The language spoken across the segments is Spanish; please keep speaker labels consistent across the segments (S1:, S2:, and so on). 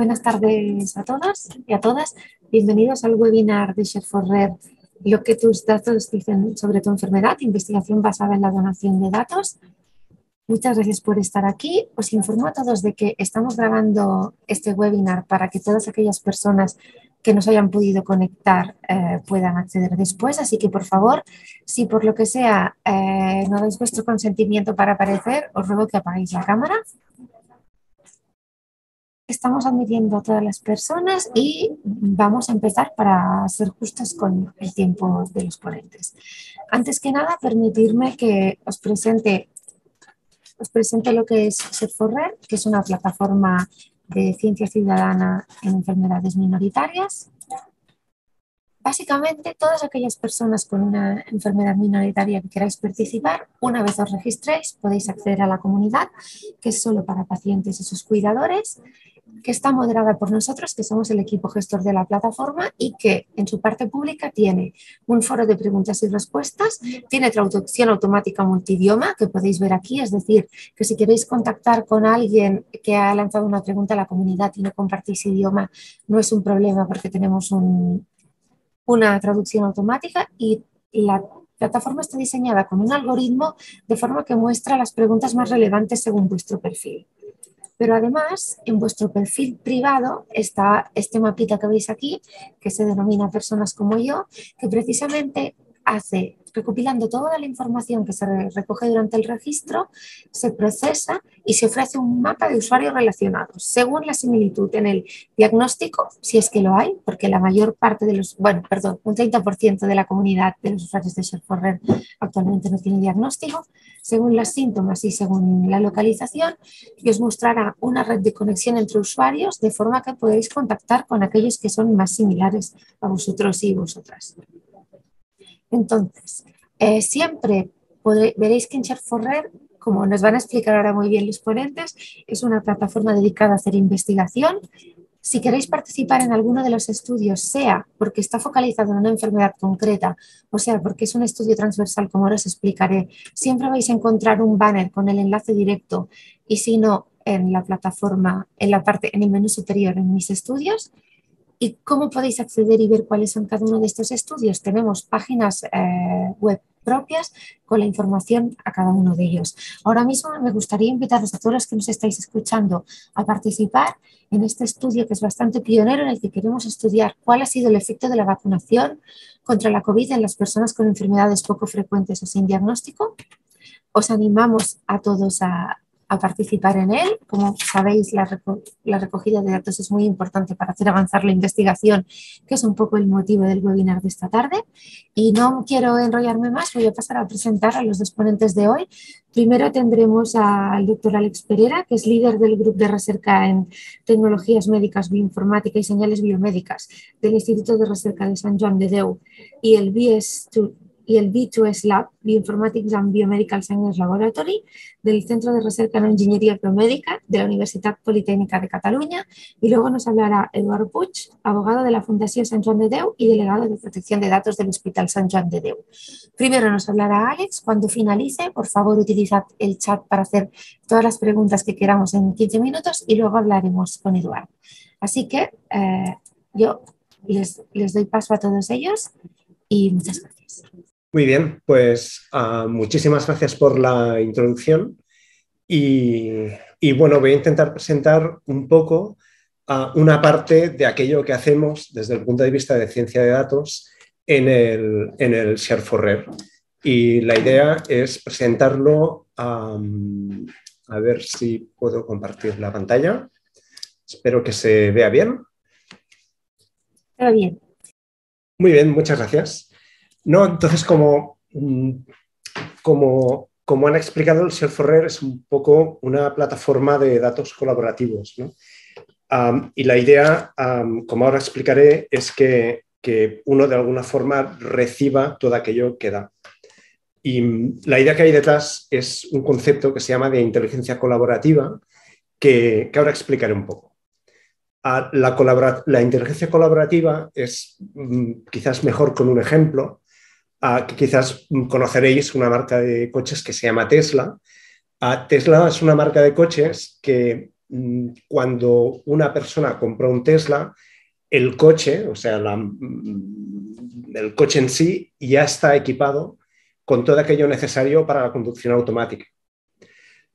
S1: Buenas tardes a todas y a todas. Bienvenidos al webinar de Share4Rare, lo que tus datos dicen sobre tu enfermedad, investigación basada en la donación de datos. Muchas gracias por estar aquí. Os informo a todos de que estamos grabando este webinar para que todas aquellas personas que no se hayan podido conectar puedan acceder después. Así que, por favor, si por lo que sea no dais vuestro consentimiento para aparecer, os ruego que apaguéis la cámara. Estamos admitiendo a todas las personas y vamos a empezar para ser justos con el tiempo de los ponentes. Antes que nada, permitirme que os presente lo que es Share4Rare, que es una plataforma de ciencia ciudadana en enfermedades minoritarias. Básicamente, todas aquellas personas con una enfermedad minoritaria que queráis participar, una vez os registréis, podéis acceder a la comunidad, que es solo para pacientes y sus cuidadores, que está moderada por nosotros, que somos el equipo gestor de la plataforma y que en su parte pública tiene un foro de preguntas y respuestas, tiene traducción automática multidioma, que podéis ver aquí, es decir, que si queréis contactar con alguien que ha lanzado una pregunta a la comunidad y no compartís idioma, no es un problema porque tenemos una traducción automática y la plataforma está diseñada con un algoritmo de forma que muestra las preguntas más relevantes según vuestro perfil. Pero además, en vuestro perfil privado está este mapita que veis aquí, que se denomina Personas como yo, que precisamente hace, recopilando toda la información que se recoge durante el registro, se procesa y se ofrece un mapa de usuarios relacionados, según la similitud en el diagnóstico, si es que lo hay, porque la mayor parte de los, un 30% de la comunidad de los usuarios de Share4Rare actualmente no tiene diagnóstico, según los síntomas y según la localización, y os mostrará una red de conexión entre usuarios de forma que podéis contactar con aquellos que son más similares a vosotros y vosotras. Entonces, siempre veréis que en Share4Rare, como nos van a explicar ahora muy bien los ponentes, es una plataforma dedicada a hacer investigación. Si queréis participar en alguno de los estudios, sea porque está focalizado en una enfermedad concreta, o sea porque es un estudio transversal, como ahora os explicaré, siempre vais a encontrar un banner con el enlace directo y si no, en la plataforma, en el menú superior en mis estudios. ¿Y cómo podéis acceder y ver cuáles son cada uno de estos estudios? Tenemos páginas web propias con la información a cada uno de ellos. Ahora mismo me gustaría invitaros a todos los que nos estáis escuchando a participar en este estudio que es bastante pionero, en el que queremos estudiar cuál ha sido el efecto de la vacunación contra la COVID en las personas con enfermedades poco frecuentes o sin diagnóstico. Os animamos a todos a participar en él. Como sabéis, la recogida de datos es muy importante para hacer avanzar la investigación, que es un poco el motivo del webinar de esta tarde. Y no quiero enrollarme más, voy a pasar a presentar a los dos ponentes de hoy. Primero tendremos al doctor Alex Pereira, que es líder del grupo de recerca en tecnologías médicas, bioinformática y señales biomédicas del Instituto de Recerca de Sant Joan de Déu y el B2S Lab, Bioinformatics and Biomedical Science Laboratory, del Centro de Recerca en Enginyeria Biomédica de la Universitat Politécnica de Cataluña. Y luego nos hablará Eduard Puig, abogado de la Fundació Sant Joan de Déu y delegado de protección de datos del Hospital Sant Joan de Déu. Primero nos hablará Alex. Cuando finalice, por favor, utilizad el chat para hacer todas las preguntas que queramos en 15 minutos y luego hablaremos con Eduard. Así que yo les doy paso a todos ellos y muchas gracias.
S2: Muy bien, pues muchísimas gracias por la introducción y bueno, voy a intentar presentar un poco una parte de aquello que hacemos desde el punto de vista de ciencia de datos en el Share4Rare. Y la idea es presentarlo, a ver si puedo compartir la pantalla. Espero que se vea bien.
S1: Está bien.
S2: Muy bien, muchas gracias. No, entonces, como han explicado, el Share4Rare es un poco una plataforma de datos colaborativos, ¿no? Y la idea, como ahora explicaré, es que uno de alguna forma reciba todo aquello que da. Y la idea que hay detrás es un concepto que se llama de inteligencia colaborativa, que ahora explicaré un poco. La inteligencia colaborativa es quizás mejor con un ejemplo. Que quizás conoceréis una marca de coches que se llama Tesla. Tesla es una marca de coches que cuando una persona compra un Tesla, el coche, o sea, el coche en sí ya está equipado con todo aquello necesario para la conducción automática.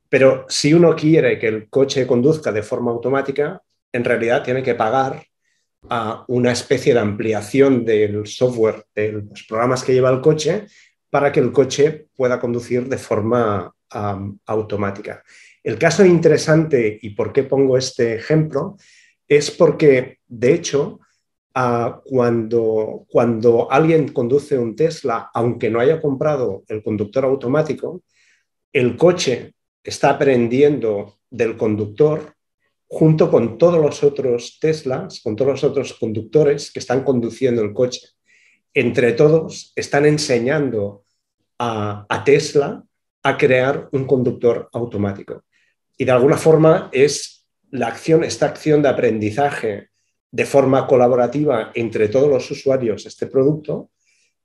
S2: Pero si uno quiere que el coche conduzca de forma automática, en realidad tiene que pagar a una especie de ampliación del software, de los programas que lleva el coche, para que el coche pueda conducir de forma automática. El caso interesante, y por qué pongo este ejemplo, es porque, de hecho, cuando alguien conduce un Tesla, aunque no haya comprado el conductor automático, el coche está aprendiendo del conductor junto con todos los otros Teslas, con todos los otros conductores que están conduciendo el coche. Entre todos están enseñando a Tesla a crear un conductor automático. Y de alguna forma es esta acción de aprendizaje de forma colaborativa entre todos los usuarios de este producto,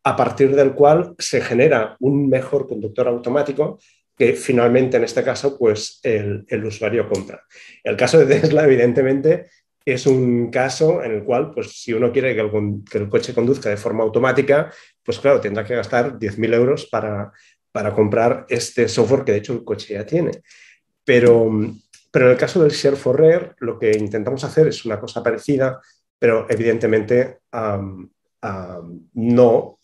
S2: a partir del cual se genera un mejor conductor automático que finalmente, en este caso, pues el usuario compra. El caso de Tesla, evidentemente, es un caso en el cual, pues, si uno quiere que el coche conduzca de forma automática, pues claro, tendrá que gastar 10.000 euros para comprar este software que de hecho el coche ya tiene. Pero en el caso del Share for Rare, lo que intentamos hacer es una cosa parecida, pero evidentemente no...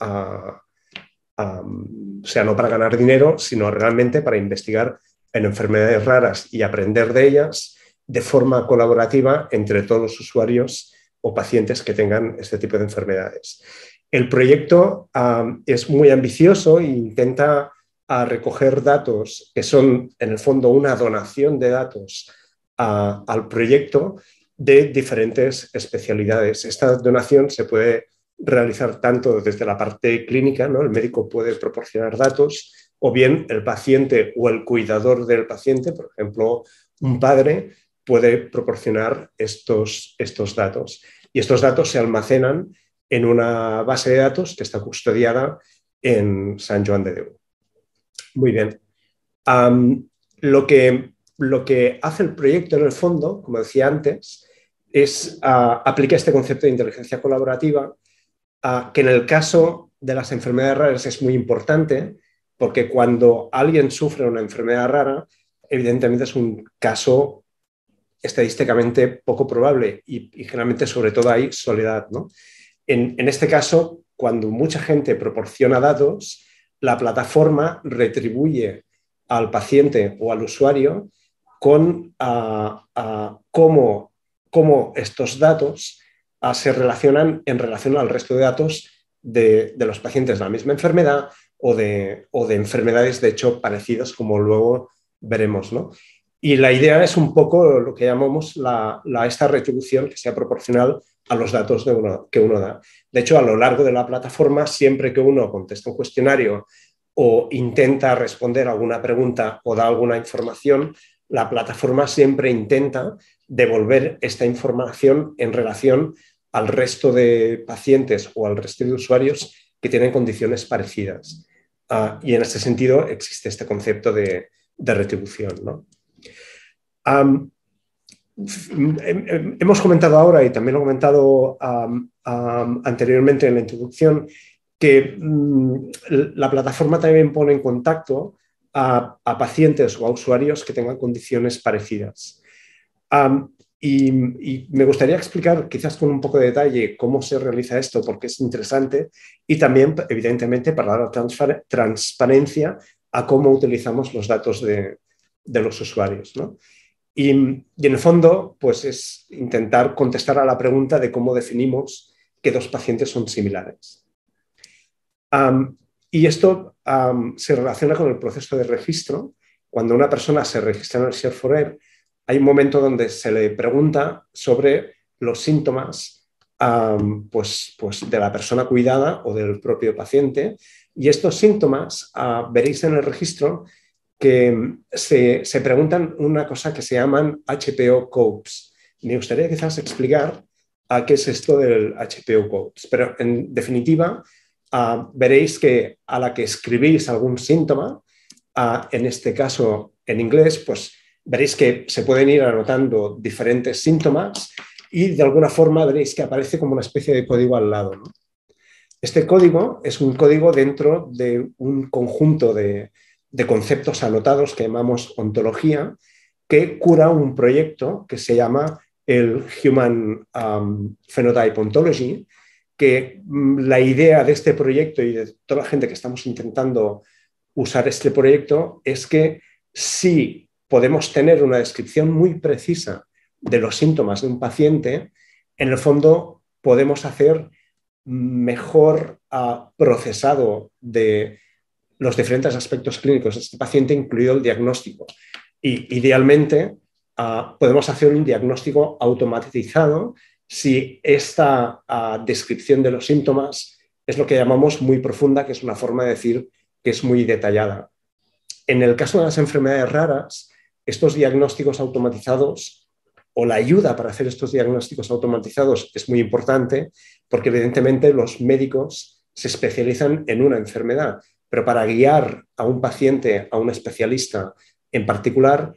S2: o sea, no para ganar dinero, sino realmente para investigar en enfermedades raras y aprender de ellas de forma colaborativa entre todos los usuarios o pacientes que tengan este tipo de enfermedades. El proyecto es muy ambicioso e intenta recoger datos que son, en el fondo, una donación de datos al proyecto de diferentes especialidades. Esta donación se puede realizar tanto desde la parte clínica, ¿no? El médico puede proporcionar datos, o bien el paciente o el cuidador del paciente, por ejemplo, un padre, puede proporcionar estos datos. Y estos datos se almacenan en una base de datos que está custodiada en Sant Joan de Déu. Muy bien. Lo que hace el proyecto en el fondo, como decía antes, es aplicar este concepto de inteligencia colaborativa, que en el caso de las enfermedades raras es muy importante, porque cuando alguien sufre una enfermedad rara, evidentemente es un caso estadísticamente poco probable y generalmente sobre todo hay soledad, ¿no? En este caso, cuando mucha gente proporciona datos, la plataforma retribuye al paciente o al usuario con cómo estos datos se relacionan en relación al resto de datos de los pacientes de la misma enfermedad o de enfermedades, de hecho, parecidas, como luego veremos, ¿no? Y la idea es un poco lo que llamamos esta retribución que sea proporcional a los datos que uno da. De hecho, a lo largo de la plataforma, siempre que uno contesta un cuestionario o intenta responder alguna pregunta o da alguna información, la plataforma siempre intenta devolver esta información en relación al resto de pacientes o al resto de usuarios que tienen condiciones parecidas. Y en este sentido existe este concepto de retribución, ¿no? Hemos comentado ahora, y también lo he comentado anteriormente en la introducción, que la plataforma también pone en contacto a pacientes o a usuarios que tengan condiciones parecidas. Y me gustaría explicar, quizás con un poco de detalle, cómo se realiza esto, porque es interesante, y también, evidentemente, para dar transparencia a cómo utilizamos los datos de los usuarios, ¿no? Y en el fondo, pues es intentar contestar a la pregunta de cómo definimos que dos pacientes son similares. Y esto se relaciona con el proceso de registro. Cuando una persona se registra en el Share4Rare, hay un momento donde se le pregunta sobre los síntomas pues de la persona cuidada o del propio paciente. Y estos síntomas, veréis en el registro, que se preguntan una cosa que se llaman HPO codes. Me gustaría quizás explicar qué es esto del HPO codes, pero en definitiva veréis que a la que escribís algún síntoma, en este caso en inglés, pues veréis que se pueden ir anotando diferentes síntomas y de alguna forma veréis que aparece como una especie de código al lado, ¿no? Este código es un código dentro de un conjunto de conceptos anotados que llamamos ontología, que cura un proyecto que se llama el Human Phenotype Ontology, que la idea de este proyecto y de toda la gente que estamos intentando usar este proyecto es que si podemos tener una descripción muy precisa de los síntomas de un paciente, en el fondo podemos hacer mejor procesado de los diferentes aspectos clínicos de este paciente, incluido el diagnóstico. Y idealmente podemos hacer un diagnóstico automatizado si esta descripción de los síntomas es lo que llamamos muy profunda, que es una forma de decir que es muy detallada. En el caso de las enfermedades raras, estos diagnósticos automatizados o la ayuda para hacer estos diagnósticos automatizados es muy importante porque evidentemente los médicos se especializan en una enfermedad, pero para guiar a un paciente, a un especialista en particular,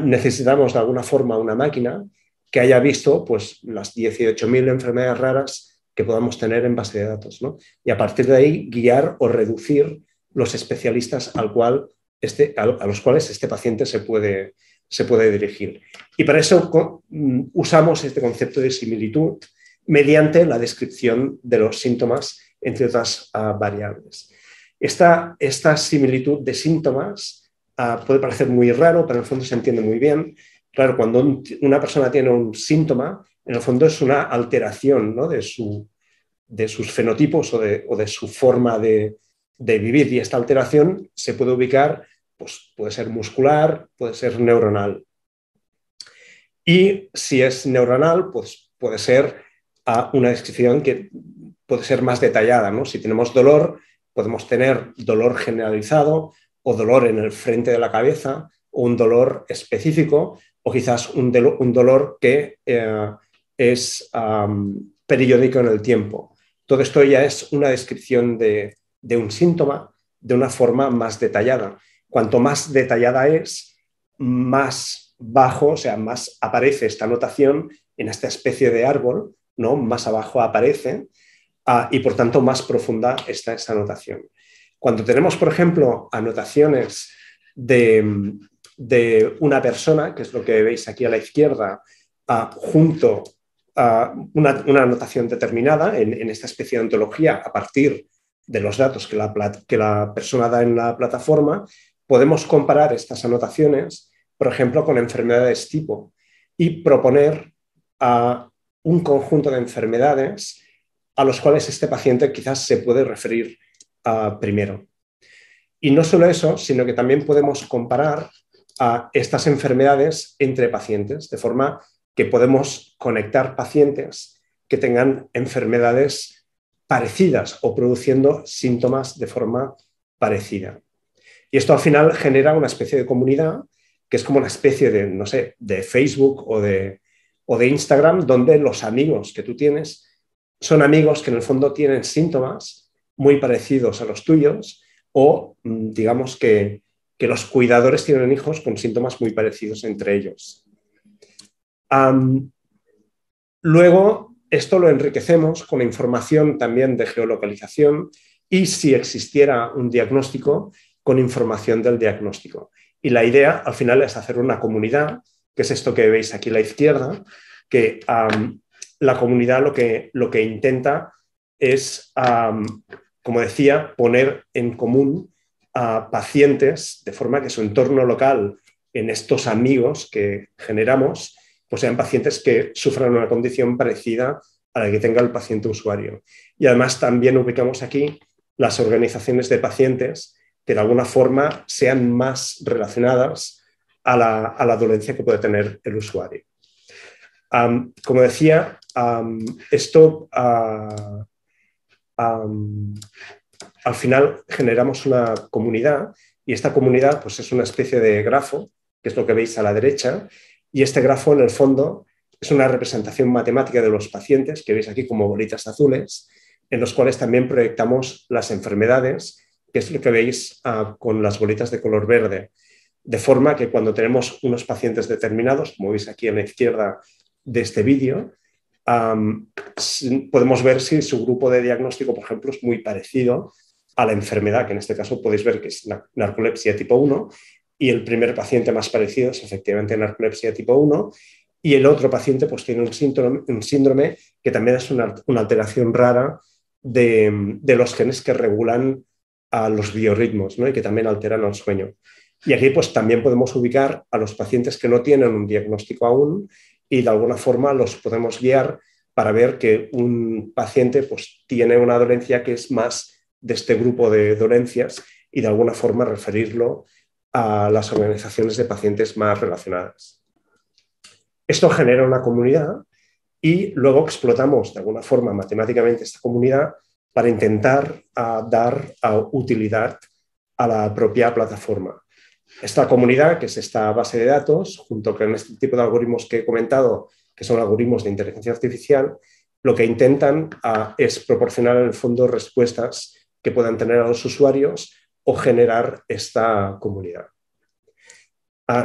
S2: necesitamos de alguna forma una máquina que haya visto pues, las 18.000 enfermedades raras que podamos tener en base de datos, ¿no? Y a partir de ahí guiar o reducir los especialistas a los cuales este paciente se puede dirigir. Y para eso usamos este concepto de similitud mediante la descripción de los síntomas, entre otras variables. Esta similitud de síntomas puede parecer muy raro, pero en el fondo se entiende muy bien. Claro, cuando una persona tiene un síntoma, en el fondo es una alteración, ¿no?, de sus fenotipos o de su forma de vivir. Y esta alteración se puede ubicar, pues puede ser muscular, puede ser neuronal. Y si es neuronal, pues puede ser una descripción que puede ser más detallada, ¿no? Si tenemos dolor, podemos tener dolor generalizado o dolor en el frente de la cabeza o un dolor específico o quizás un dolor que es periódico en el tiempo. Todo esto ya es una descripción de un síntoma de una forma más detallada. Cuanto más detallada es, más bajo, o sea, más aparece esta notación en esta especie de árbol, ¿no? Más abajo aparece y por tanto más profunda está esa anotación. Cuando tenemos, por ejemplo, anotaciones de una persona, que es lo que veis aquí a la izquierda, junto a una anotación determinada en esta especie de ontología a partir de los datos que la persona da en la plataforma, podemos comparar estas anotaciones, por ejemplo, con enfermedades tipo y proponer un conjunto de enfermedades a los cuales este paciente quizás se puede referir primero. Y no solo eso, sino que también podemos comparar estas enfermedades entre pacientes, de forma que podemos conectar pacientes que tengan enfermedades parecidas o produciendo síntomas de forma parecida. Y esto al final genera una especie de comunidad que es como una especie de, no sé, de Facebook o de Instagram, donde los amigos que tú tienes son amigos que en el fondo tienen síntomas muy parecidos a los tuyos o digamos que los cuidadores tienen hijos con síntomas muy parecidos entre ellos. Luego, esto lo enriquecemos con información también de geolocalización y si existiera un diagnóstico, con información del diagnóstico. Y la idea al final es hacer una comunidad, que es esto que veis aquí a la izquierda, que la comunidad lo que intenta es, como decía, poner en común a pacientes de forma que su entorno local en estos amigos que generamos pues sean pacientes que sufran una condición parecida a la que tenga el paciente usuario. Y además también ubicamos aquí las organizaciones de pacientes que de alguna forma sean más relacionadas a la dolencia que puede tener el usuario. Como decía, esto al final generamos una comunidad y esta comunidad pues, es una especie de grafo, que es lo que veis a la derecha, y este grafo en el fondo es una representación matemática de los pacientes, que veis aquí como bolitas azules, en los cuales también proyectamos las enfermedades, que es lo que veis con las bolitas de color verde. de forma que cuando tenemos unos pacientes determinados, como veis aquí a la izquierda de este vídeo, podemos ver si su grupo de diagnóstico, por ejemplo, es muy parecido a la enfermedad, que en este caso podéis ver que es narcolepsia tipo 1, y el primer paciente más parecido es efectivamente narcolepsia tipo 1, y el otro paciente pues, tiene un síndrome que también es una alteración rara de los genes que regulan a los biorritmos, ¿no? Y que también alteran el sueño. Y aquí pues, también podemos ubicar a los pacientes que no tienen un diagnóstico aún y de alguna forma los podemos guiar para ver que un paciente pues, tiene una dolencia que es más de este grupo de dolencias y de alguna forma referirlo a las organizaciones de pacientes más relacionadas. Esto genera una comunidad y luego explotamos de alguna forma matemáticamente esta comunidad para intentar dar utilidad a la propia plataforma. Esta comunidad, que es esta base de datos, junto con este tipo de algoritmos que he comentado, que son algoritmos de inteligencia artificial, lo que intentan es proporcionar en el fondo respuestas que puedan tener a los usuarios o generar esta comunidad.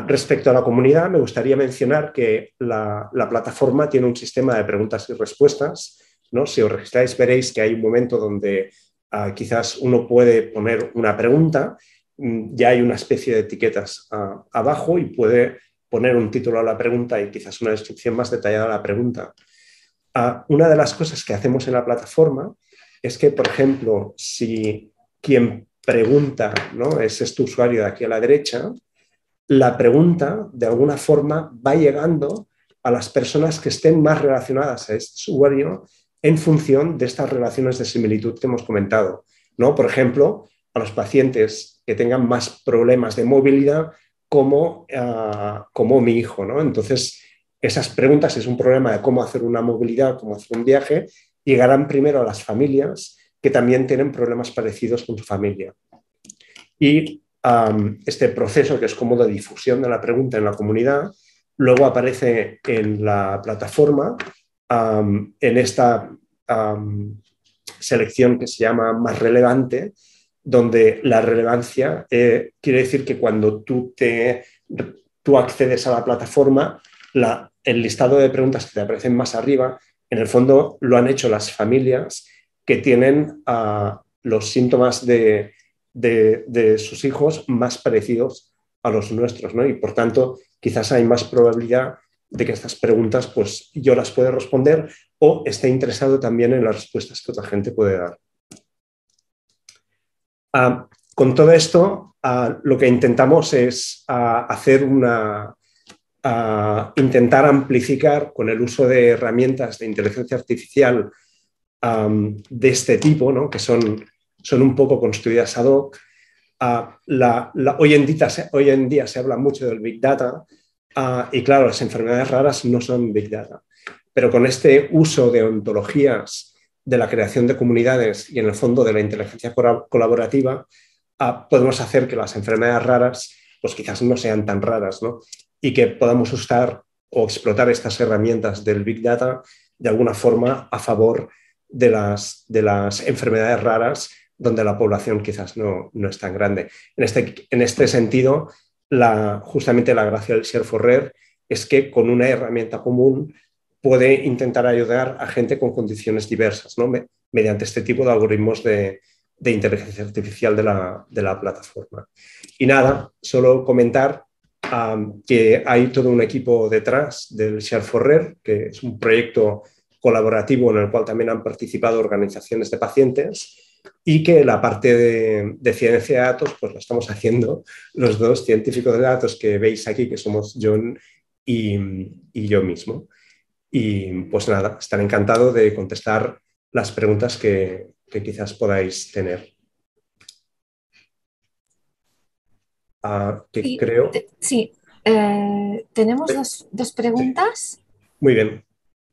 S2: Respecto a la comunidad, me gustaría mencionar que la plataforma tiene un sistema de preguntas y respuestas, ¿no? Si os registráis veréis que hay un momento donde quizás uno puede poner una pregunta, ya hay una especie de etiquetas abajo y puede poner un título a la pregunta y quizás una descripción más detallada a la pregunta. Una de las cosas que hacemos en la plataforma es que, por ejemplo, si quien pregunta, ¿no? Es este usuario de aquí a la derecha, la pregunta, de alguna forma, va llegando a las personas que estén más relacionadas a este usuario en función de estas relaciones de similitud que hemos comentado, ¿no? Por ejemplo, a los pacientes que tengan más problemas de movilidad como mi hijo, ¿no? Entonces, esas preguntas, es un problema de cómo hacer una movilidad, cómo hacer un viaje, llegarán primero a las familias que también tienen problemas parecidos con su familia. Y este proceso, que es como de difusión de la pregunta en la comunidad, luego aparece en la plataforma, en esta selección que se llama más relevante, donde la relevancia quiere decir que cuando tú accedes a la plataforma, el listado de preguntas que te aparecen más arriba, en el fondo lo han hecho las familias que tienen los síntomas de sus hijos más parecidos a los nuestros, ¿no? Y por tanto, quizás hay más probabilidad de que estas preguntas pues, yo las pueda responder o esté interesado también en las respuestas que otra gente puede dar. Con todo esto, lo que intentamos es intentar amplificar con el uso de herramientas de inteligencia artificial de este tipo, ¿no? Que son un poco construidas ad hoc. Hoy en día se habla mucho del Big Data y claro, las enfermedades raras no son Big Data, pero con este uso de ontologías, de la creación de comunidades y en el fondo de la inteligencia colaborativa, podemos hacer que las enfermedades raras pues quizás no sean tan raras, ¿no? Y que podamos usar o explotar estas herramientas del Big Data de alguna forma a favor de las enfermedades raras donde la población quizás no es tan grande. En este sentido, justamente la gracia del Share for Rare es que con una herramienta común puede intentar ayudar a gente con condiciones diversas, ¿no? Mediante este tipo de algoritmos de inteligencia artificial de la plataforma. Y nada, solo comentar que hay todo un equipo detrás del Share for Rare, que es un proyecto colaborativo en el cual también han participado organizaciones de pacientes y que la parte de ciencia de datos pues la estamos haciendo los dos científicos de datos que veis aquí, que somos John y yo mismo. Y pues nada, estaré encantado de contestar las preguntas que quizás podáis tener.
S1: Sí,
S2: creo...
S1: sí. Tenemos dos preguntas.
S2: Muy bien.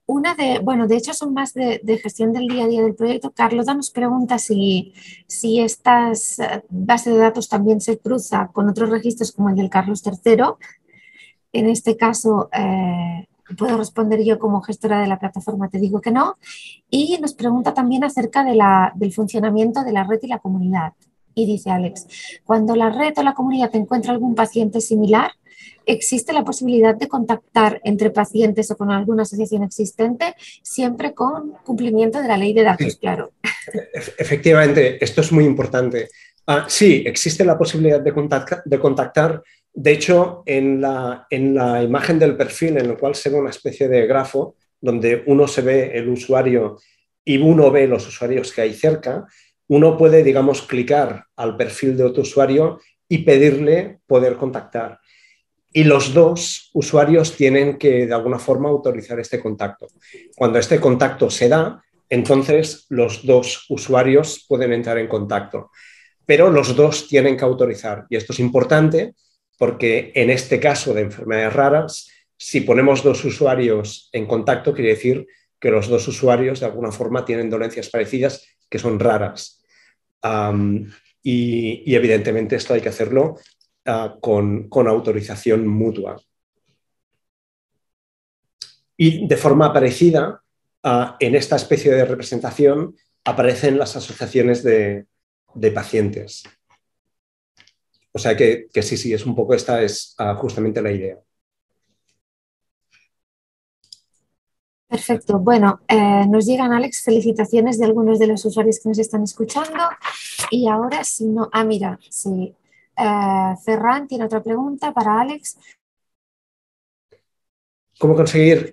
S1: Una bueno, de hecho son más de gestión del día a día del proyecto. Carlota nos pregunta si estas bases de datos también se cruza con otros registros como el del Carlos III. En este caso, puedo responder yo como gestora de la plataforma, te digo que no. Y nos pregunta también acerca del funcionamiento de la red y la comunidad. Y dice Alex, cuando la red o la comunidad encuentra algún paciente similar, ¿existe la posibilidad de contactar entre pacientes o con alguna asociación existente, siempre con cumplimiento de la ley de datos,
S2: Sí,
S1: claro?
S2: efectivamente, esto es muy importante. Sí, existe la posibilidad de contactar. De hecho, en la imagen del perfil, en el cual se ve una especie de grafo, donde uno se ve el usuario y uno ve los usuarios que hay cerca, uno puede, digamos, clicar al perfil de otro usuario y pedirle poder contactar. Y los dos usuarios tienen que, de alguna forma, autorizar este contacto. Cuando este contacto se da, entonces los dos usuarios pueden entrar en contacto, pero los dos tienen que autorizar. Y esto es importante porque en este caso de enfermedades raras, si ponemos dos usuarios en contacto, quiere decir que los dos usuarios de alguna forma tienen dolencias parecidas que son raras. Y evidentemente esto hay que hacerlo con autorización mutua. Y de forma parecida, en esta especie de representación aparecen las asociaciones de pacientes. O sea que sí, sí, es un poco esta es justamente la idea.
S1: Perfecto. Bueno, nos llegan, Alex, felicitaciones de algunos de los usuarios que nos están escuchando. Y ahora, si no, mira, sí. Ferran tiene otra pregunta para Alex.
S2: ¿Cómo conseguir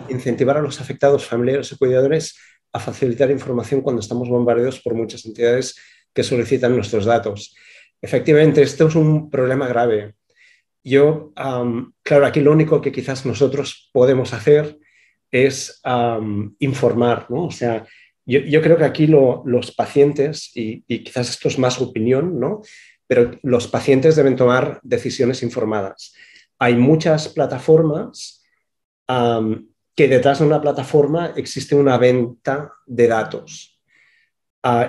S2: incentivar a los afectados, familiares y cuidadores a facilitar información cuando estamos bombardeados por muchas entidades que solicitan nuestros datos? Efectivamente, esto es un problema grave. Yo, claro, aquí lo único que quizás nosotros podemos hacer es informar, ¿no? O sea, yo creo que aquí los pacientes, y quizás esto es más opinión, ¿no? Pero los pacientes deben tomar decisiones informadas. Hay muchas plataformas que detrás de una plataforma existe una venta de datos.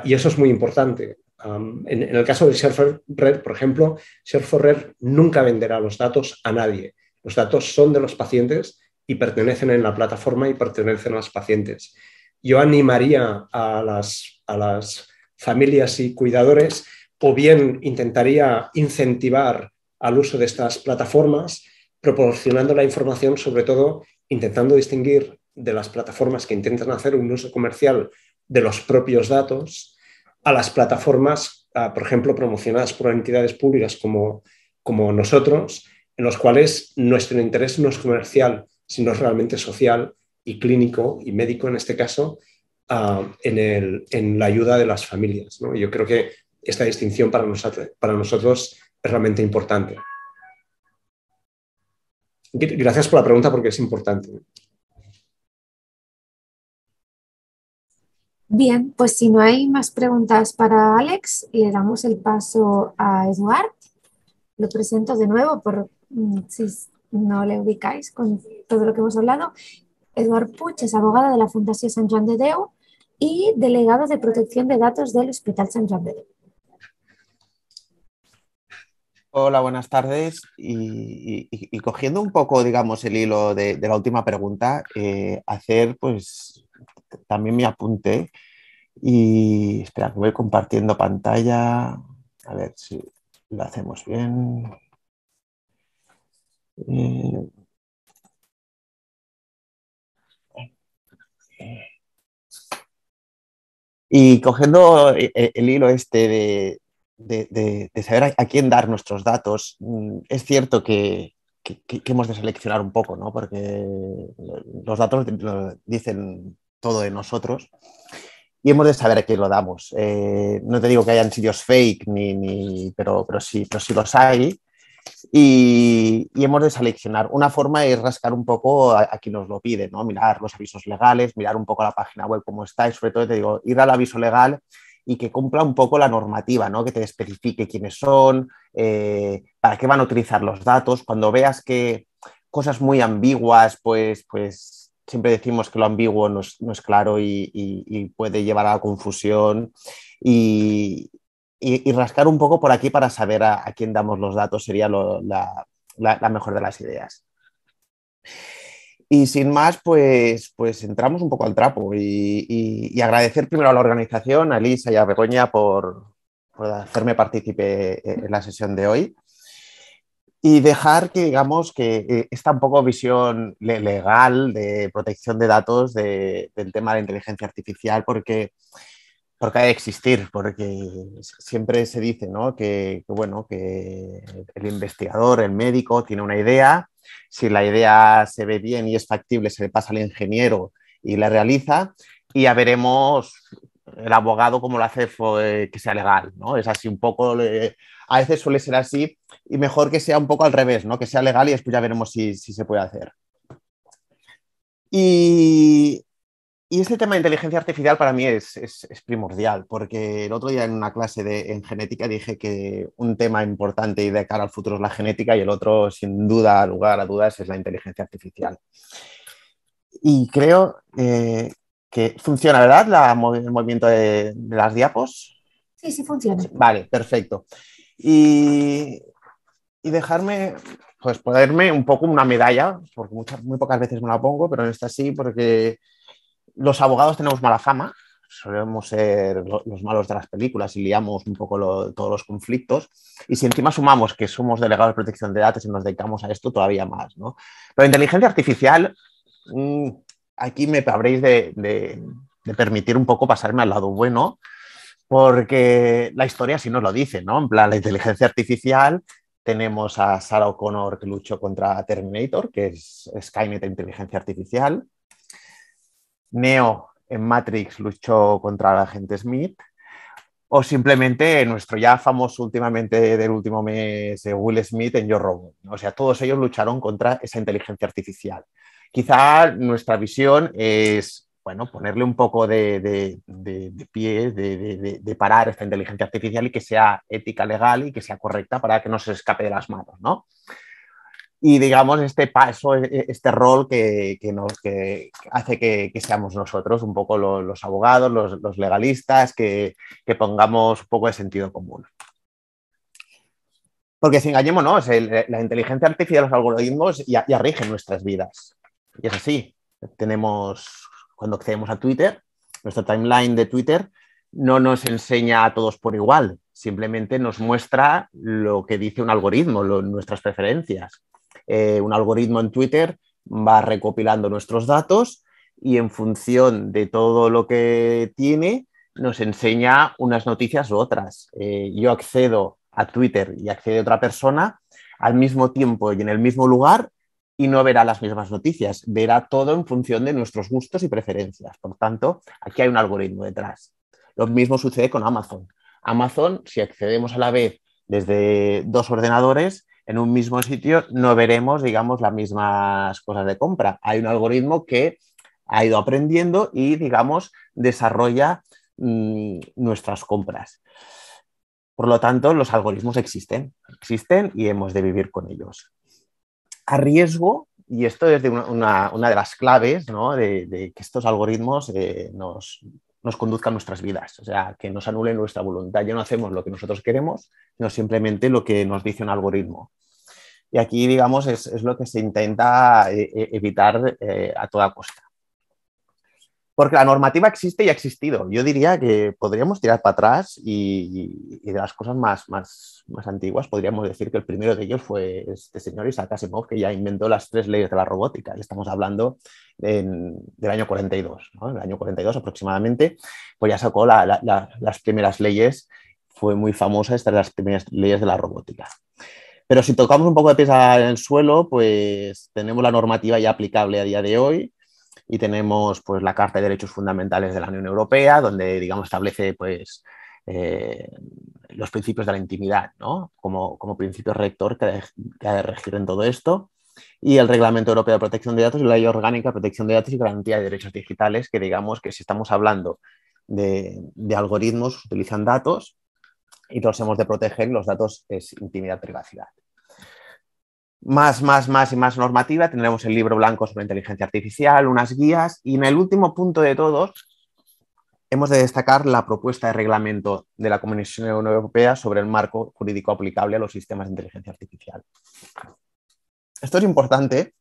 S2: Y eso es muy importante. En el caso de Share4Rare, por ejemplo, Share4Rare nunca venderá los datos a nadie. Los datos son de los pacientes y pertenecen en la plataforma y pertenecen a los pacientes. Yo animaría a las familias y cuidadores, o bien intentaría incentivar al uso de estas plataformas, proporcionando la información, sobre todo intentando distinguir de las plataformas que intentan hacer un uso comercial de los propios datos a las plataformas, por ejemplo, promocionadas por entidades públicas como nosotros, en los cuales nuestro interés no es comercial, sino es realmente social y clínico y médico en este caso, en la ayuda de las familias, ¿no? Yo creo que esta distinción para nosotros es realmente importante. Gracias por la pregunta porque es importante.
S1: Bien, pues si no hay más preguntas para Alex, le damos el paso a Eduard. Lo presento de nuevo por si no le ubicáis con todo lo que hemos hablado. Eduard Puig es abogado de la Fundació Sant Joan de Déu y delegado de protección de datos del Hospital Sant Joan de Déu.
S3: Hola, buenas tardes. Y cogiendo un poco, digamos, el hilo de la última pregunta, hacer pues también mi apunte y espera, que voy compartiendo pantalla, a ver si lo hacemos bien. Eh, y cogiendo el hilo este de saber a quién dar nuestros datos, es cierto que hemos de seleccionar un poco, ¿no? Porque los datos dicen todo de nosotros y hemos de saber a quién lo damos. No te digo que hayan sitios fake, pero sí los hay. Y hemos de seleccionar. Una forma es rascar un poco a quien nos lo pide, ¿no? Mirar los avisos legales, mirar un poco la página web cómo está y sobre todo te digo, ir al aviso legal y que cumpla un poco la normativa, ¿no? Que te especifique quiénes son, para qué van a utilizar los datos. Cuando veas que cosas muy ambiguas, pues siempre decimos que lo ambiguo no es claro y puede llevar a la confusión. Y rascar un poco por aquí para saber a quién damos los datos sería la mejor de las ideas. Y sin más, pues entramos un poco al trapo y agradecer primero a la organización, a Elisa y a Begoña por por hacerme partícipe en la sesión de hoy. Y dejar que, digamos, que esta un poco visión legal de protección de datos del tema de la inteligencia artificial, porque hay de existir, porque siempre se dice, ¿no? Bueno, que el investigador, el médico, tiene una idea, si la idea se ve bien y es factible, se le pasa al ingeniero y la realiza, y ya veremos el abogado cómo lo hace que sea legal, ¿no? Es así un poco, a veces suele ser así, y mejor que sea un poco al revés, ¿no? Que sea legal y después ya veremos si se puede hacer. Y este tema de inteligencia artificial para mí es primordial, porque el otro día en una clase en genética dije que un tema importante y de cara al futuro es la genética y el otro, sin duda, lugar a dudas, es la inteligencia artificial. Y creo que funciona, ¿verdad? El movimiento de las diapos.
S1: Sí, sí funciona.
S3: Vale, perfecto. Y dejarme, pues ponerme un poco una medalla, porque muy pocas veces me la pongo, pero en esta sí, porque los abogados tenemos mala fama, solemos ser los malos de las películas y liamos un poco todos los conflictos. Y si encima sumamos que somos delegados de protección de datos y nos dedicamos a esto, todavía más, ¿no? Pero inteligencia artificial, aquí me habréis de permitir un poco pasarme al lado bueno, porque la historia sí nos lo dice, ¿no? En plan, la inteligencia artificial, tenemos a Sarah O'Connor que luchó contra Terminator, que es Skynet de inteligencia artificial. Neo en Matrix luchó contra el agente Smith, o simplemente nuestro ya famoso últimamente del último mes Will Smith en Yo Robot. O sea, todos ellos lucharon contra esa inteligencia artificial. Quizá nuestra visión es, bueno, ponerle un poco de pie, de parar esta inteligencia artificial y que sea ética, legal y que sea correcta para que no se escape de las manos, ¿no? Y digamos este paso, este rol que hace que seamos nosotros un poco los abogados, los legalistas, que pongamos un poco de sentido común. Porque si engañémonos, la inteligencia artificial, los algoritmos ya rigen nuestras vidas. Y es así. Cuando accedemos a Twitter, nuestra timeline de Twitter no nos enseña a todos por igual, simplemente nos muestra lo que dice un algoritmo, nuestras preferencias. Un algoritmo en Twitter va recopilando nuestros datos y en función de todo lo que tiene nos enseña unas noticias u otras. Yo accedo a Twitter y accede otra persona al mismo tiempo y en el mismo lugar y no verá las mismas noticias, verá todo en función de nuestros gustos y preferencias. Por tanto, aquí hay un algoritmo detrás. Lo mismo sucede con Amazon. Amazon, si accedemos a la vez desde dos ordenadores, en un mismo sitio no veremos, digamos, las mismas cosas de compra. Hay un algoritmo que ha ido aprendiendo y, digamos, desarrolla nuestras compras. Por lo tanto, los algoritmos existen y hemos de vivir con ellos. A riesgo, y esto es una de las claves, ¿no? de que estos algoritmos nos conduzcan nuestras vidas, o sea, que nos anulen nuestra voluntad. Ya no hacemos lo que nosotros queremos, sino simplemente lo que nos dice un algoritmo. Y aquí, digamos, es lo que se intenta evitar a toda costa. Porque la normativa existe y ha existido. Yo diría que podríamos tirar para atrás y de las cosas más antiguas podríamos decir que el primero de ellos fue este señor Isaac Asimov, que ya inventó las 3 leyes de la robótica. Y estamos hablando del año 42, ¿no? En el año 42 aproximadamente, pues ya sacó las primeras leyes. Fue muy famosa esta de las primeras leyes de la robótica. Pero si tocamos un poco de pies en el suelo, pues tenemos la normativa ya aplicable a día de hoy. Y tenemos pues, la Carta de Derechos Fundamentales de la Unión Europea, donde digamos, establece pues, los principios de la intimidad, ¿no? como principio rector que ha de regir en todo esto. Y el Reglamento Europeo de Protección de Datos y la Ley Orgánica de Protección de Datos y Garantía de Derechos Digitales, que digamos que si estamos hablando de algoritmos, utilizan datos y los hemos de proteger, los datos es intimidad, privacidad. Más normativa, tendremos el libro blanco sobre inteligencia artificial, unas guías y en el último punto de todos hemos de destacar la propuesta de reglamento de la Comisión Europea sobre el marco jurídico aplicable a los sistemas de inteligencia artificial. Esto es importante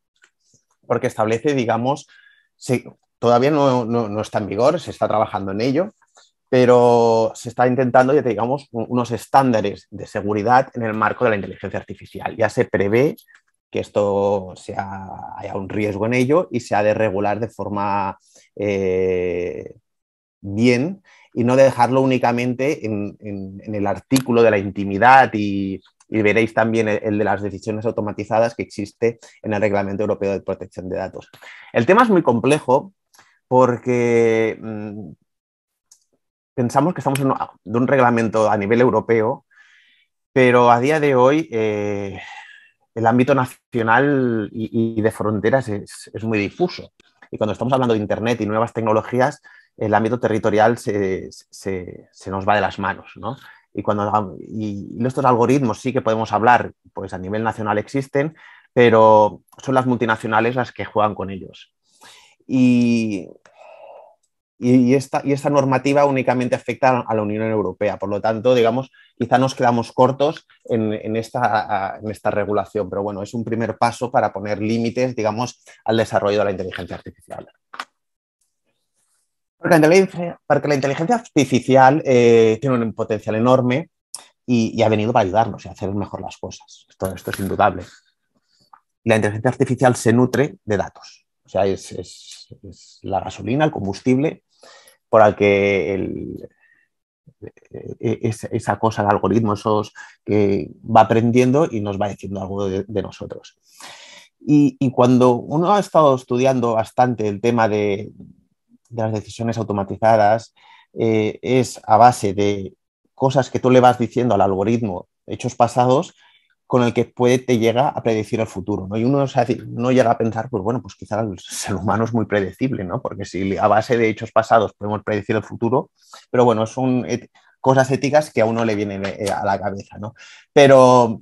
S3: porque establece, digamos, todavía no está en vigor, se está trabajando en ello, pero se está intentando, ya te digamos, unos estándares de seguridad en el marco de la inteligencia artificial. Ya se prevé que esto haya un riesgo en ello y se ha de regular de forma bien y no dejarlo únicamente en el artículo de la intimidad y veréis también el de las decisiones automatizadas que existe en el Reglamento Europeo de Protección de Datos. El tema es muy complejo porque pensamos que estamos de un reglamento a nivel europeo, pero a día de hoy el ámbito nacional y de fronteras es muy difuso. Y cuando estamos hablando de Internet y nuevas tecnologías, el ámbito territorial se nos va de las manos, ¿no? Y estos algoritmos sí que podemos hablar, pues a nivel nacional existen, pero son las multinacionales las que juegan con ellos. Y esta normativa únicamente afecta a la Unión Europea. Por lo tanto, digamos, quizá nos quedamos cortos en esta regulación, pero bueno, es un primer paso para poner límites, digamos, al desarrollo de la inteligencia artificial. Porque la inteligencia artificial tiene un potencial enorme y ha venido para ayudarnos y a hacer mejor las cosas. Esto es indudable. La inteligencia artificial se nutre de datos. O sea, es la gasolina, el combustible por el que esa cosa, el algoritmo, esos que va aprendiendo y nos va diciendo algo de nosotros. Y cuando uno ha estado estudiando bastante el tema de las decisiones automatizadas, es a base de cosas que tú le vas diciendo al algoritmo, hechos pasados, con el que te llega a predecir el futuro, ¿no? Y uno llega a pensar, pues bueno, pues quizá el ser humano es muy predecible, ¿no? Porque si a base de hechos pasados podemos predecir el futuro, pero bueno, son cosas éticas que a uno le vienen a la cabeza, ¿no? Pero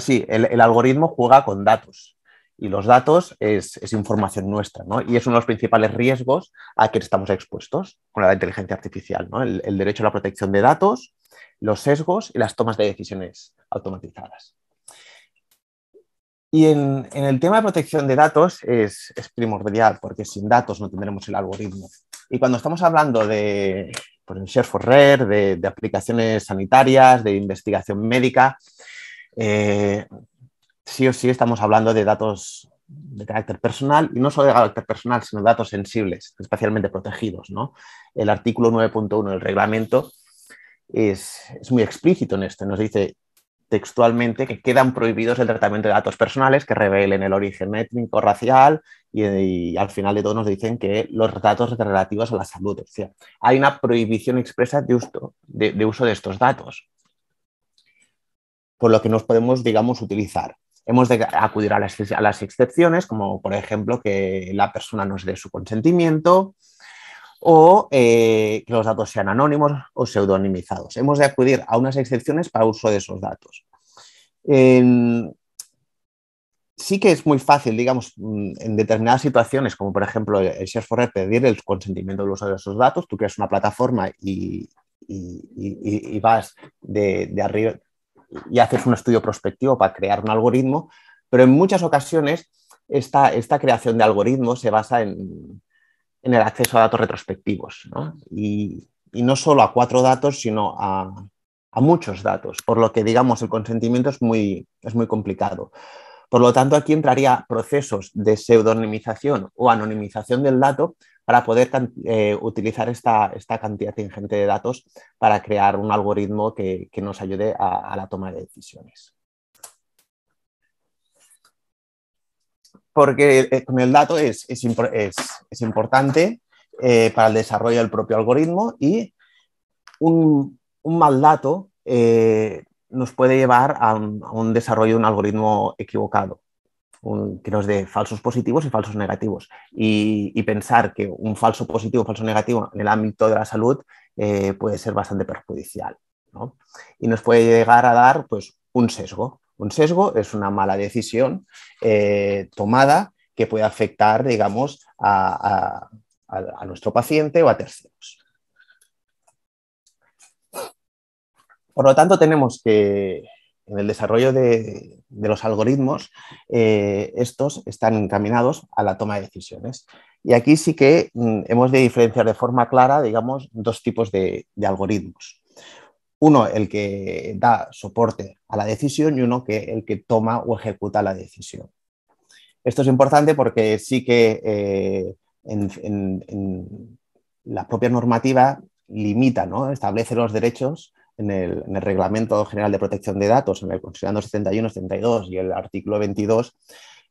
S3: sí, el algoritmo juega con datos y los datos es información nuestra, ¿no? Y es uno de los principales riesgos a que estamos expuestos con la inteligencia artificial, ¿no? El derecho a la protección de datos, los sesgos y las tomas de decisiones automatizadas. Y en el tema de protección de datos es primordial, porque sin datos no tendremos el algoritmo. Y cuando estamos hablando de Share for Rare, de aplicaciones sanitarias, de investigación médica, sí o sí estamos hablando de datos de carácter personal, y no solo de carácter personal, sino datos sensibles, especialmente protegidos, ¿no? El artículo 9.1 del reglamento es muy explícito en esto. Nos dice textualmente que quedan prohibidos el tratamiento de datos personales que revelen el origen étnico, racial y al final de todo nos dicen que los datos relativos a la salud. O sea, hay una prohibición expresa de uso de estos datos, por lo que nos podemos, digamos, utilizar. Hemos de acudir a las excepciones, como por ejemplo que la persona nos dé su consentimiento, o que los datos sean anónimos o pseudonimizados. Hemos de acudir a unas excepciones para uso de esos datos. Sí que es muy fácil, digamos, en determinadas situaciones, como por ejemplo el Share for Rare, pedir el consentimiento del uso de esos datos. Tú creas una plataforma y vas de arriba y haces un estudio prospectivo para crear un algoritmo, pero en muchas ocasiones esta creación de algoritmos se basa en el acceso a datos retrospectivos, ¿no? Y no solo a 4 datos, sino a muchos datos, por lo que, digamos, el consentimiento es muy complicado. Por lo tanto, aquí entraría procesos de pseudonimización o anonimización del dato para poder utilizar esta cantidad ingente de datos para crear un algoritmo que nos ayude a la toma de decisiones. Porque con el dato es importante para el desarrollo del propio algoritmo, y un mal dato nos puede llevar a un desarrollo de un algoritmo equivocado, que nos dé falsos positivos y falsos negativos. Y pensar que un falso positivo o falso negativo en el ámbito de la salud puede ser bastante perjudicial, ¿no? Y nos puede llegar a dar, pues, un sesgo. Un sesgo es una mala decisión tomada que puede afectar, digamos, a nuestro paciente o a terceros. Por lo tanto, tenemos que, en el desarrollo de los algoritmos, estos están encaminados a la toma de decisiones. Y aquí sí que hemos de diferenciar de forma clara, digamos, dos tipos de algoritmos. Uno, el que da soporte a la decisión y uno, el que toma o ejecuta la decisión. Esto es importante porque sí que en la propia normativa limita, ¿no? Establece los derechos en el Reglamento General de Protección de Datos, en el considerando 71, 72 y el artículo 22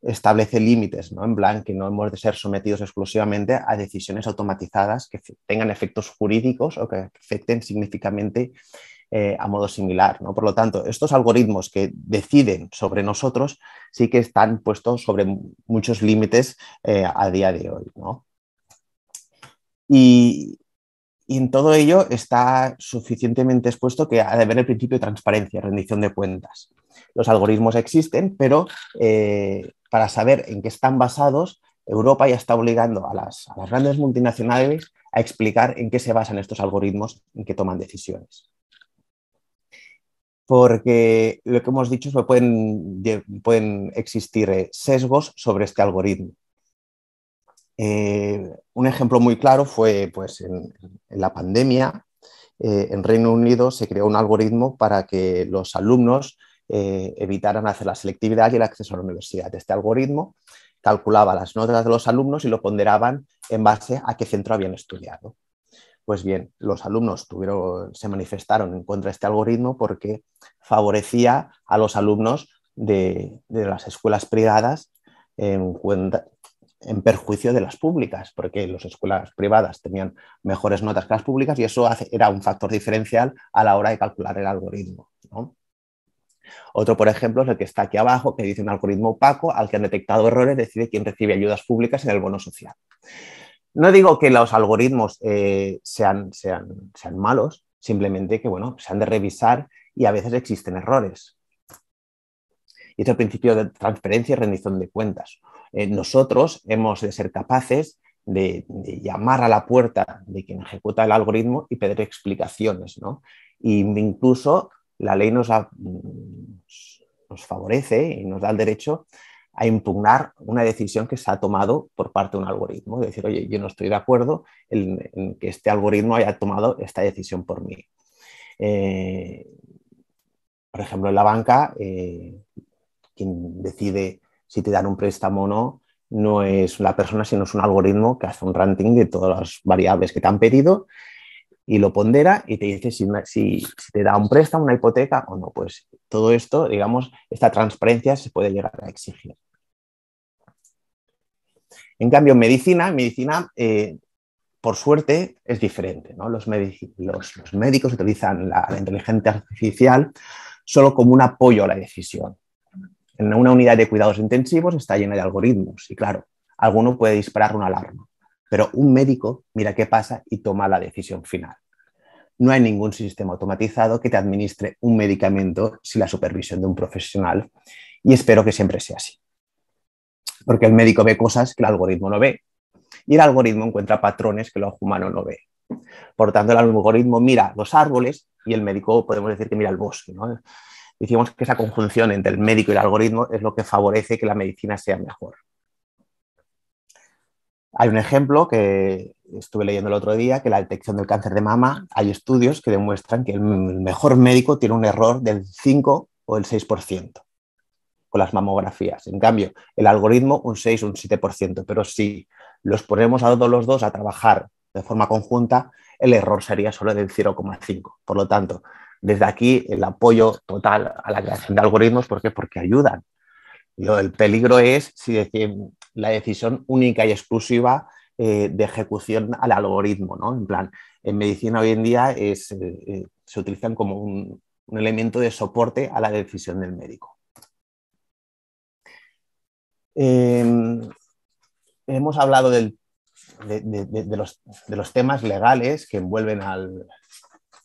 S3: establece límites, ¿no? En plan que no hemos de ser sometidos exclusivamente a decisiones automatizadas que tengan efectos jurídicos o que afecten significativamente a modo similar, ¿no? Por lo tanto, estos algoritmos que deciden sobre nosotros sí que están puestos sobre muchos límites a día de hoy, ¿no? Y en todo ello está suficientemente expuesto que ha de haber el principio de transparencia, rendición de cuentas. Los algoritmos existen, pero para saber en qué están basados, Europa ya está obligando a las grandes multinacionales a explicar en qué se basan estos algoritmos, en qué toman decisiones. Porque lo que hemos dicho es que pueden existir sesgos sobre este algoritmo. Un ejemplo muy claro fue pues, en la pandemia. En Reino Unido se creó un algoritmo para que los alumnos evitaran hacer la selectividad y el acceso a la universidad. Este algoritmo calculaba las notas de los alumnos y lo ponderaban en base a qué centro habían estudiado. Pues bien, los alumnos se manifestaron en contra de este algoritmo porque favorecía a los alumnos de las escuelas privadas en perjuicio de las públicas, porque las escuelas privadas tenían mejores notas que las públicas y eso era un factor diferencial a la hora de calcular el algoritmo, ¿no? Otro, por ejemplo, es el que está aquí abajo, que dice un algoritmo opaco al que han detectado errores, decide quién recibe ayudas públicas en el bono social. No digo que los algoritmos sean malos, simplemente que bueno, se han de revisar y a veces existen errores. Y es el principio de transparencia y rendición de cuentas. Nosotros hemos de ser capaces de llamar a la puerta de quien ejecuta el algoritmo y pedir explicaciones, ¿no? Y incluso la ley nos favorece y nos da el derecho a impugnar una decisión que se ha tomado por parte de un algoritmo. Es decir, oye, yo no estoy de acuerdo en que este algoritmo haya tomado esta decisión por mí. Por ejemplo, en la banca, quien decide si te dan un préstamo o no, no es la persona, sino es un algoritmo que hace un ranking de todas las variables que te han pedido y lo pondera y te dice si te da un préstamo, una hipoteca o no. Pues todo esto, digamos, esta transparencia se puede llegar a exigir. En cambio, en medicina, por suerte, es diferente, ¿no? Los médicos utilizan la inteligencia artificial solo como un apoyo a la decisión. En una unidad de cuidados intensivos está llena de algoritmos y, claro, alguno puede disparar una alarma, pero un médico mira qué pasa y toma la decisión final. No hay ningún sistema automatizado que te administre un medicamento sin la supervisión de un profesional y espero que siempre sea así. Porque el médico ve cosas que el algoritmo no ve y el algoritmo encuentra patrones que el ojo humano no ve. Por tanto, el algoritmo mira los árboles y el médico podemos decir que mira el bosque, ¿no? Decimos que esa conjunción entre el médico y el algoritmo es lo que favorece que la medicina sea mejor. Hay un ejemplo que estuve leyendo el otro día, que la detección del cáncer de mama, hay estudios que demuestran que el mejor médico tiene un error del 5 o el 6% con las mamografías. En cambio, el algoritmo un 6 o un 7%, pero si los ponemos a todos los dos a trabajar de forma conjunta, el error sería solo del 0,5. Por lo tanto, desde aquí el apoyo total a la creación de algoritmos, ¿por qué? Porque ayudan. El peligro es si la decisión única y exclusiva de ejecución al algoritmo, ¿no? En plan, en medicina hoy en día se utilizan como un elemento de soporte a la decisión del médico. Hemos hablado de los temas legales que envuelven al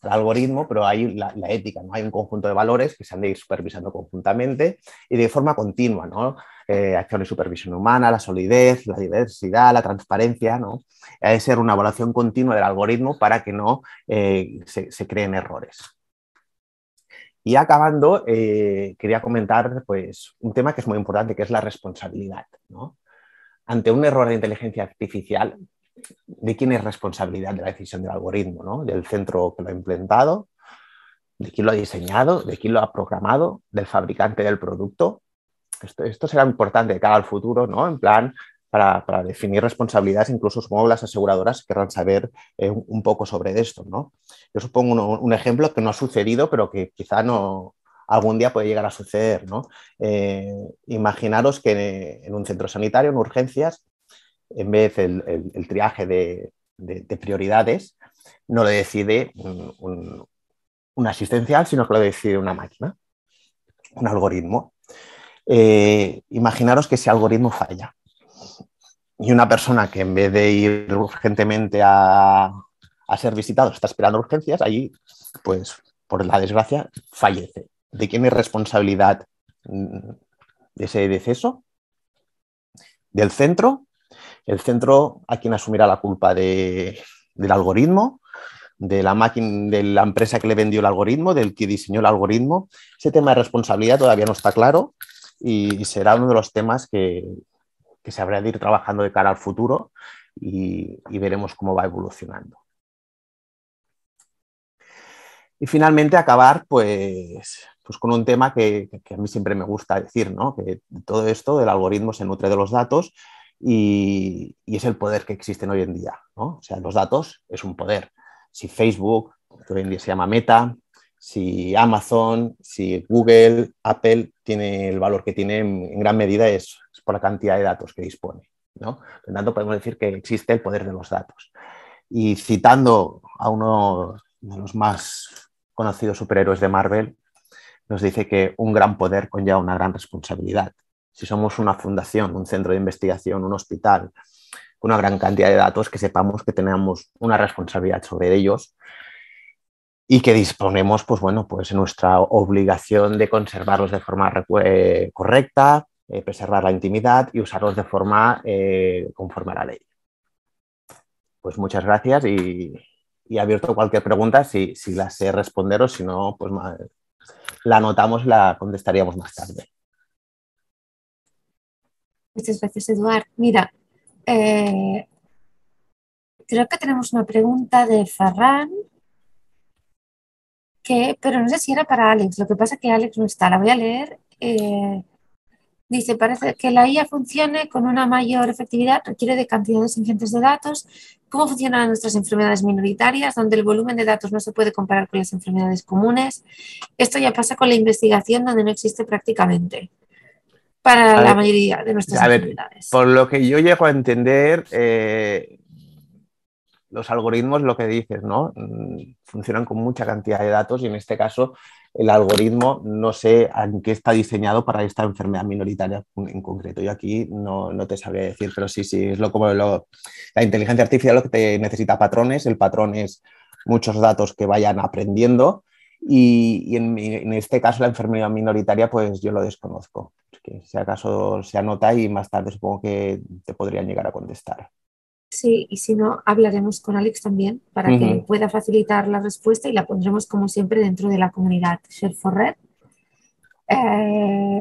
S3: algoritmo, pero hay la ética, ¿no? Hay un conjunto de valores que se han de ir supervisando conjuntamente y de forma continua, ¿no? Acción de supervisión humana, la solidez, la diversidad, la transparencia, ¿no? Ha de ser una evaluación continua del algoritmo para que no se creen errores. Y acabando, quería comentar pues, un tema que es muy importante, que es la responsabilidad, ¿no? ante un error de inteligencia artificial, ¿de quién es responsabilidad de la decisión del algoritmo, ¿no? Del centro que lo ha implementado, de quién lo ha diseñado, de quién lo ha programado, del fabricante del producto. Esto será importante de cara al futuro, ¿no? En plan, para definir responsabilidades, incluso supongo las aseguradoras querrán saber un poco sobre esto, ¿no? Yo supongo un ejemplo que no ha sucedido, pero que quizá no, algún día puede llegar a suceder, ¿no? Imaginaros que en un centro sanitario, en urgencias, en vez el triaje de prioridades, no lo decide un asistencial, sino que lo decide una máquina, un algoritmo. Imaginaros que ese algoritmo falla y una persona que en vez de ir urgentemente a ser visitado está esperando urgencias, allí, pues por la desgracia, fallece. ¿De quién es responsabilidad de ese deceso? ¿Del centro? ¿El centro a quién asumirá la culpa del algoritmo? ¿De la máquina, de la empresa que le vendió el algoritmo, del que diseñó el algoritmo? Ese tema de responsabilidad todavía no está claro y será uno de los temas que se habrá de ir trabajando de cara al futuro y veremos cómo va evolucionando. Y finalmente acabar pues con un tema que a mí siempre me gusta decir, ¿no? Que todo esto del algoritmo se nutre de los datos y es el poder que existen hoy en día, ¿no? O sea, los datos es un poder. Si Facebook, que hoy en día se llama Meta, si Amazon, si Google, Apple tiene el valor que tiene en gran medida es por la cantidad de datos que dispone, ¿no? Por lo tanto, podemos decir que existe el poder de los datos. Y citando a uno de los más conocidos superhéroes de Marvel, nos dice que un gran poder conlleva una gran responsabilidad. Si somos una fundación, un centro de investigación, un hospital, con una gran cantidad de datos, que sepamos que tenemos una responsabilidad sobre ellos y que disponemos, pues bueno, pues en nuestra obligación de conservarlos de forma correcta, preservar la intimidad y usarlos de forma conforme a la ley. Pues muchas gracias y abierto cualquier pregunta, si la sé responder o si no, pues la anotamos y la contestaríamos más tarde.
S1: Muchas gracias, Eduard. Mira, creo que tenemos una pregunta de Ferran, pero no sé si era para Alex. Lo que pasa es que Alex no está. La voy a leer. Dice, parece que la IA funcione con una mayor efectividad, requiere de cantidades ingentes de datos. ¿Cómo funcionan nuestras enfermedades minoritarias, donde el volumen de datos no se puede comparar con las enfermedades comunes? Esto ya pasa con la investigación, donde no existe prácticamente para la mayoría de nuestras enfermedades.
S3: Por lo que yo llego a entender, los algoritmos, lo que dices, ¿no? Funcionan con mucha cantidad de datos y en este caso el algoritmo no sé en qué está diseñado para esta enfermedad minoritaria en concreto. Yo aquí no te sabría decir, pero sí, es la inteligencia artificial lo que te necesita patrones. El patrón es muchos datos que vayan aprendiendo y en este caso la enfermedad minoritaria pues yo lo desconozco. Que si acaso se anota y más tarde supongo que te podrían llegar a contestar.
S1: Sí, y si no, hablaremos con Alex también para que pueda facilitar la respuesta y la pondremos como siempre dentro de la comunidad Share4Red.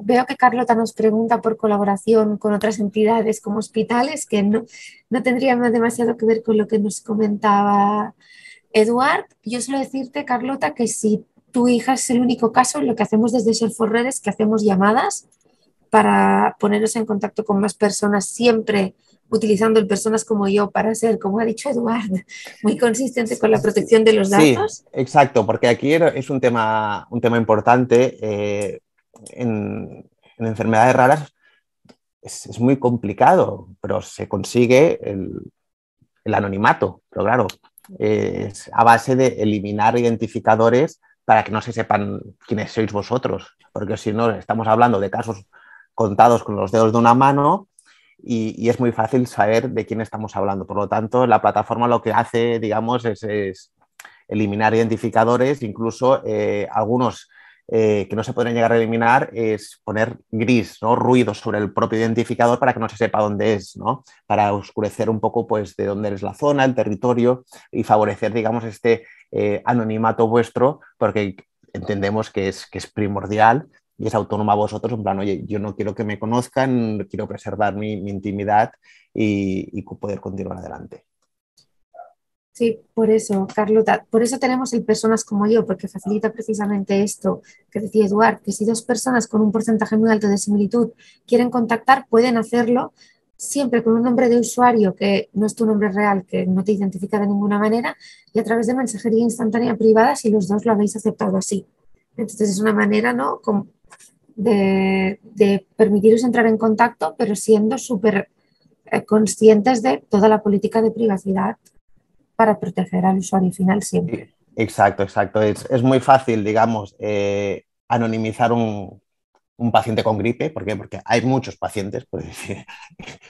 S1: Veo que Carlota nos pregunta por colaboración con otras entidades como hospitales, que no tendrían demasiado que ver con lo que nos comentaba Eduard. Yo suelo decirte, Carlota, que si tu hija es el único caso, lo que hacemos desde Share4Red es que hacemos llamadas para ponernos en contacto con más personas, siempre utilizando el personas como yo para ser, como ha dicho Eduard, muy consistente con la protección de los datos.
S3: Sí, exacto, porque aquí es un tema importante. En enfermedades raras es muy complicado, pero se consigue el anonimato, pero claro, es a base de eliminar identificadores para que no se sepan quiénes sois vosotros, porque si no estamos hablando de casos contados con los dedos de una mano y es muy fácil saber de quién estamos hablando. Por lo tanto, la plataforma lo que hace, digamos, es eliminar identificadores, incluso algunos que no se pueden llegar a eliminar es poner gris, ¿no? Ruido sobre el propio identificador para que no se sepa dónde es, ¿no? Para oscurecer un poco pues, de dónde es la zona, el territorio y favorecer, digamos, este anonimato vuestro, porque entendemos que es primordial es autónoma a vosotros, en plan, oye, yo no quiero que me conozcan, quiero preservar mi intimidad y poder continuar adelante.
S1: Sí, por eso, Carlota, por eso tenemos el personas como yo, porque facilita precisamente esto que decía Eduard, que si dos personas con un porcentaje muy alto de similitud quieren contactar, pueden hacerlo siempre con un nombre de usuario que no es tu nombre real, que no te identifica de ninguna manera, y a través de mensajería instantánea privada si los dos lo habéis aceptado así. Entonces es una manera, ¿no?, de permitiros entrar en contacto, pero siendo súper conscientes de toda la política de privacidad para proteger al usuario final siempre.
S3: Exacto, exacto. Es muy fácil, digamos, anonimizar un paciente con gripe. ¿Por qué? Porque hay muchos pacientes, pues,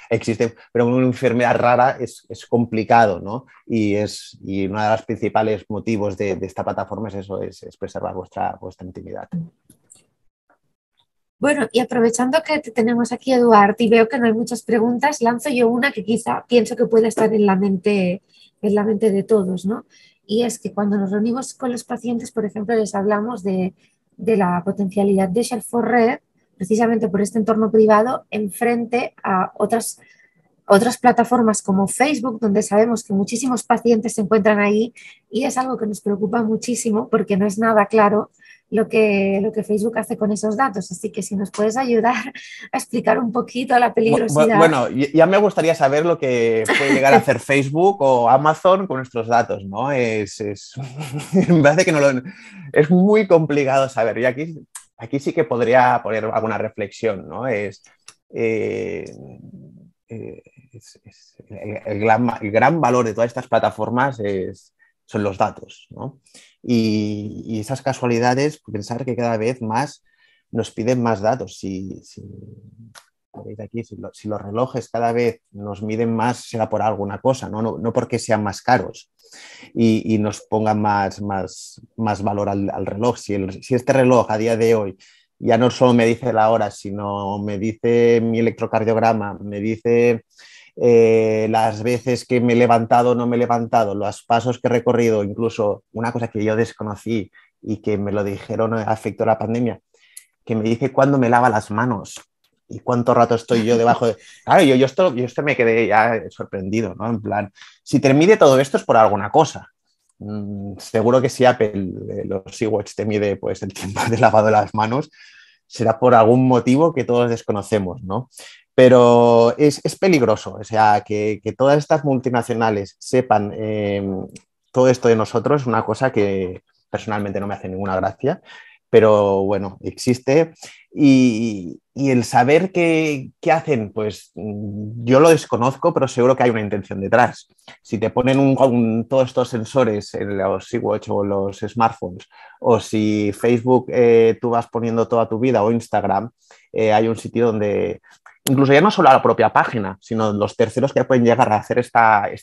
S3: existe, pero una enfermedad rara es complicado, ¿no? Y uno de los principales motivos de esta plataforma es eso, es preservar vuestra intimidad.
S1: Bueno, y aprovechando que te tenemos aquí, Eduard, y veo que no hay muchas preguntas, lanzo yo una que quizá pienso que puede estar en la mente de todos, ¿no? Y es que cuando nos reunimos con los pacientes, por ejemplo, les hablamos de la potencialidad de Share4Rare, precisamente por este entorno privado, en frente a otras plataformas como Facebook, donde sabemos que muchísimos pacientes se encuentran ahí y es algo que nos preocupa muchísimo porque no es nada claro lo que Facebook hace con esos datos. Así que si nos puedes ayudar a explicar un poquito la peligrosidad.
S3: Bueno, ya me gustaría saber lo que puede llegar a hacer Facebook o Amazon con nuestros datos, ¿no? Me parece que es muy complicado saber. Y aquí sí que podría poner alguna reflexión, ¿no? El gran valor de todas estas plataformas son los datos, ¿no? Y esas casualidades, pensar que cada vez más nos piden más datos. Veis aquí, si los relojes cada vez nos miden más, será por alguna cosa, no porque sean más caros y nos pongan más valor al reloj. Si este reloj a día de hoy ya no solo me dice la hora, sino me dice mi electrocardiograma, me dice las veces que me he levantado o no me he levantado, los pasos que he recorrido, incluso una cosa que yo desconocí y que me lo dijeron a efecto de la pandemia, que me dice cuándo me lava las manos y cuánto rato estoy yo debajo de... Claro, yo esto me quedé ya sorprendido, ¿no? En plan, si te mide todo esto es por alguna cosa. Seguro que si Apple, los iWatch te mide pues, el tiempo de lavado de las manos, será por algún motivo que todos desconocemos, ¿no? Pero es peligroso, o sea, que todas estas multinacionales sepan todo esto de nosotros es una cosa que personalmente no me hace ninguna gracia, pero bueno, existe y el saber qué hacen, pues yo lo desconozco, pero seguro que hay una intención detrás. Si te ponen todos estos sensores en los iWatch o los smartphones, o si Facebook tú vas poniendo toda tu vida o Instagram, hay un sitio donde incluso ya no solo a la propia página, sino los terceros que pueden llegar a hacer este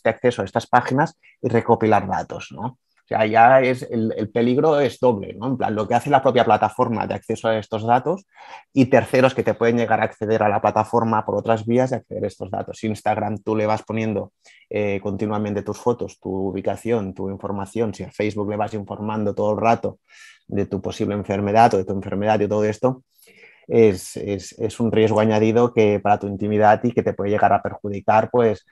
S3: acceso a estas páginas y recopilar datos, ¿no? O sea, ya el peligro es doble, ¿no? En plan, lo que hace la propia plataforma de acceso a estos datos y terceros que te pueden llegar a acceder a la plataforma por otras vías de acceder a estos datos. Instagram, tú le vas poniendo continuamente tus fotos, tu ubicación, tu información. Si a Facebook le vas informando todo el rato de tu posible enfermedad o de tu enfermedad y todo esto, es un riesgo añadido que para tu intimidad y que te puede llegar a perjudicar, pues,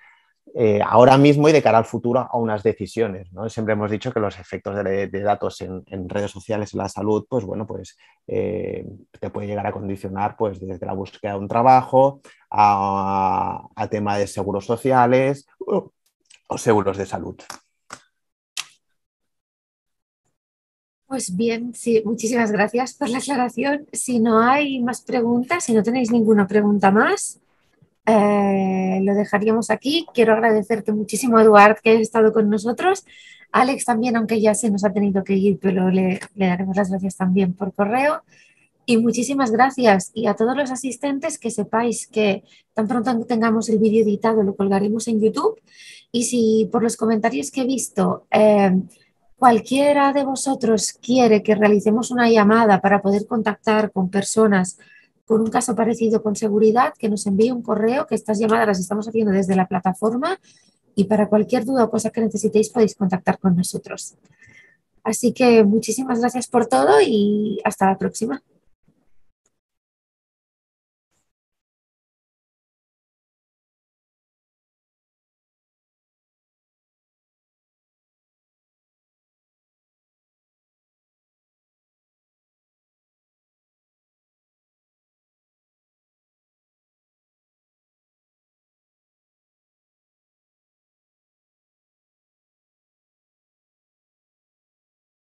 S3: ahora mismo y de cara al futuro a unas decisiones, ¿no? Siempre hemos dicho que los efectos de datos en redes sociales en la salud, pues bueno, pues te puede llegar a condicionar pues desde la búsqueda de un trabajo a tema de seguros sociales o seguros de salud.
S1: Pues bien, sí, muchísimas gracias por la aclaración. Si no hay más preguntas, si no tenéis ninguna pregunta más, lo dejaríamos aquí. Quiero agradecerte muchísimo, Eduard, que hayas estado con nosotros. Alex también, aunque ya se nos ha tenido que ir, pero le daremos las gracias también por correo. Y muchísimas gracias. Y a todos los asistentes, que sepáis que tan pronto tengamos el vídeo editado, lo colgaremos en YouTube. Y si por los comentarios que he visto, cualquiera de vosotros quiere que realicemos una llamada para poder contactar con personas con un caso parecido con seguridad, que nos envíe un correo, que estas llamadas las estamos haciendo desde la plataforma y para cualquier duda o cosa que necesitéis podéis contactar con nosotros. Así que muchísimas gracias por todo y hasta la próxima.